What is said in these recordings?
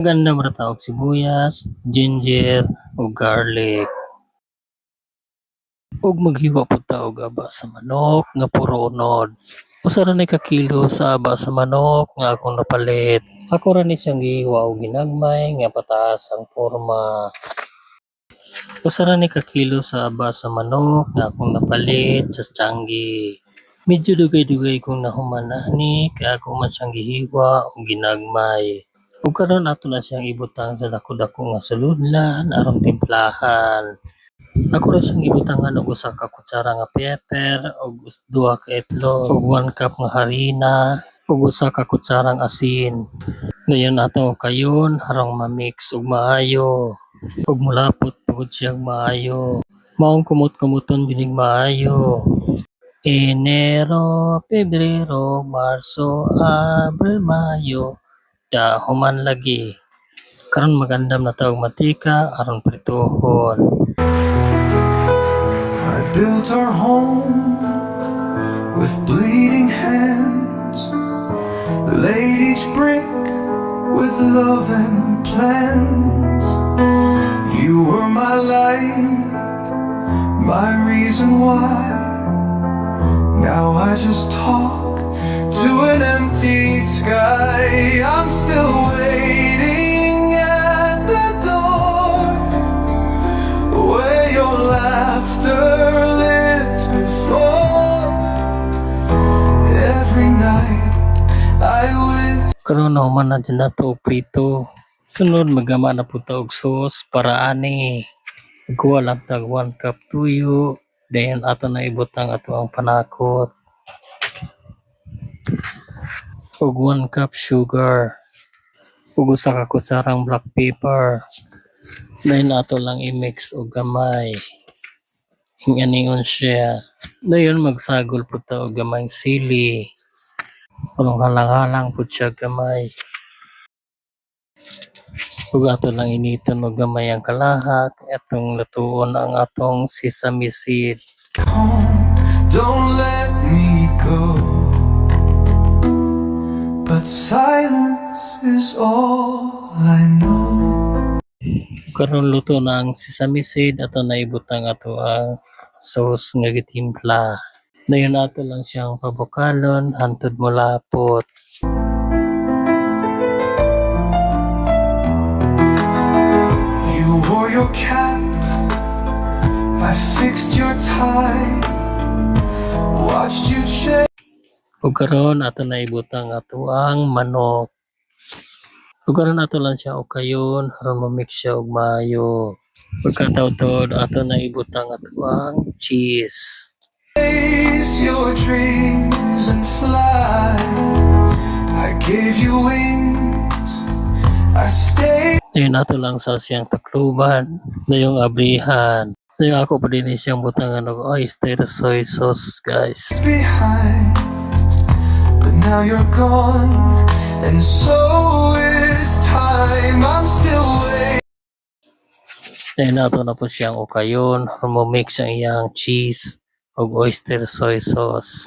Ganda man ta og sibuyas, ginger, ug garlic. Ug maghiwa pud ta og aba sa manok nga puro unod. Usa ra ni ka kilo sa aba sa manok nga akong napalit. Ako ra ni siyang gihiwa og ginagmay nga pataas ang porma. Usa ra ni ka kilo sa aba sa manok nga akong napalit sa Tianggi. Medyo dugay-dugay kong nahuman ani kaya ako man siyang gihiwa og ginagmay. Ug karon ato na siyang ibutang sa dako-dako nga suludlan aron timplahan. Ako ra siyang ibutangan og usa ka kutsara nga pepper ug duha ka itlog ug 1 cup nga harina ug usa ka kutsarang asin. Dayon nato kayon harong ma-mix ug maayo ug mulapot pugod siya maayo. Maong kumot-kumoton gining maayo. Enero, Pebrero, Marso, Abril, Mayo, dahuman lagi. Karon magandam na ta og matika aron prituhon. I built our home with bleeding hands, laid each brick with love and plans. You were my light, my reason why. Now I just talk to an empty sky. I'm still waiting at the door where your laughter lived before. Every night I wish. Karon man na dyan nato og prito. Sunod magama na po ta og sauce para ani. Kuha lang tag 1 cup tuyo. Dayon ato na ibutang ato ang panakot. Ug 1 cup sugar. Ug usa ka kutsarang black pepper. Dayon ato lang i-mix og gamay. Inganingon siya. Dayon magsagol po ta og gamayng sili. Parang halang-halang po siya gamay. Ug ato lang initon og gamay ang kalahak. Atong lutuon ang atong sesame seed. Don't let me go, but silence is all I know. Karon luto na ang sesame seed ato na ibutang ato ang sauce nga gitimpla. Dayon ato lang siyang pabukalon hantod molapot. You wore your cap, I fixed your tie, watched you change. Ug karon ato na ibutang ato ang manok. Ug karon ato lang siya og kayon aron ma-mix siya og maayo. Pagkataud-taud ato na ibutang ato ang cheese. Chase your dreams and fly. I gave you wings, I stayed Dayon ato lang sa siyang takluban, dayong abrihan. Dayon ako pa din siyang butangan og oyster soy sauce, guys. behind. But now you're gone, and so is time. I'm still waiting. Dayon ato na po siyang ukayon, mo mix ang iyang cheese og oyster soy sauce.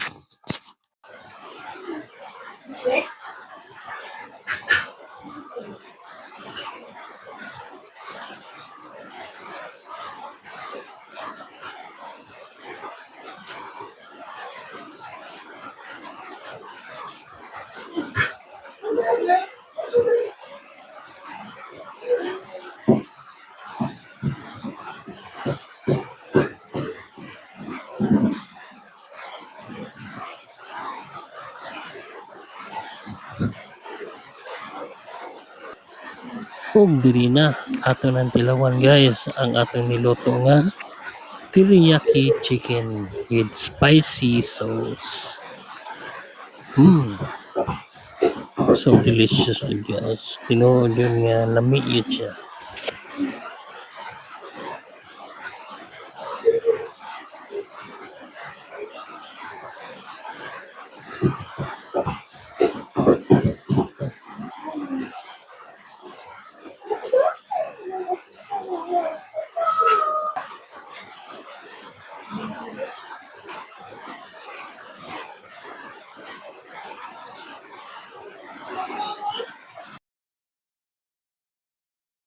Ug diri na ato nang tilawan, guys, ang atong niluto nga teriyaki chicken with spicy sauce. So delicious, guys. Tinuod yun nga lami yun siya.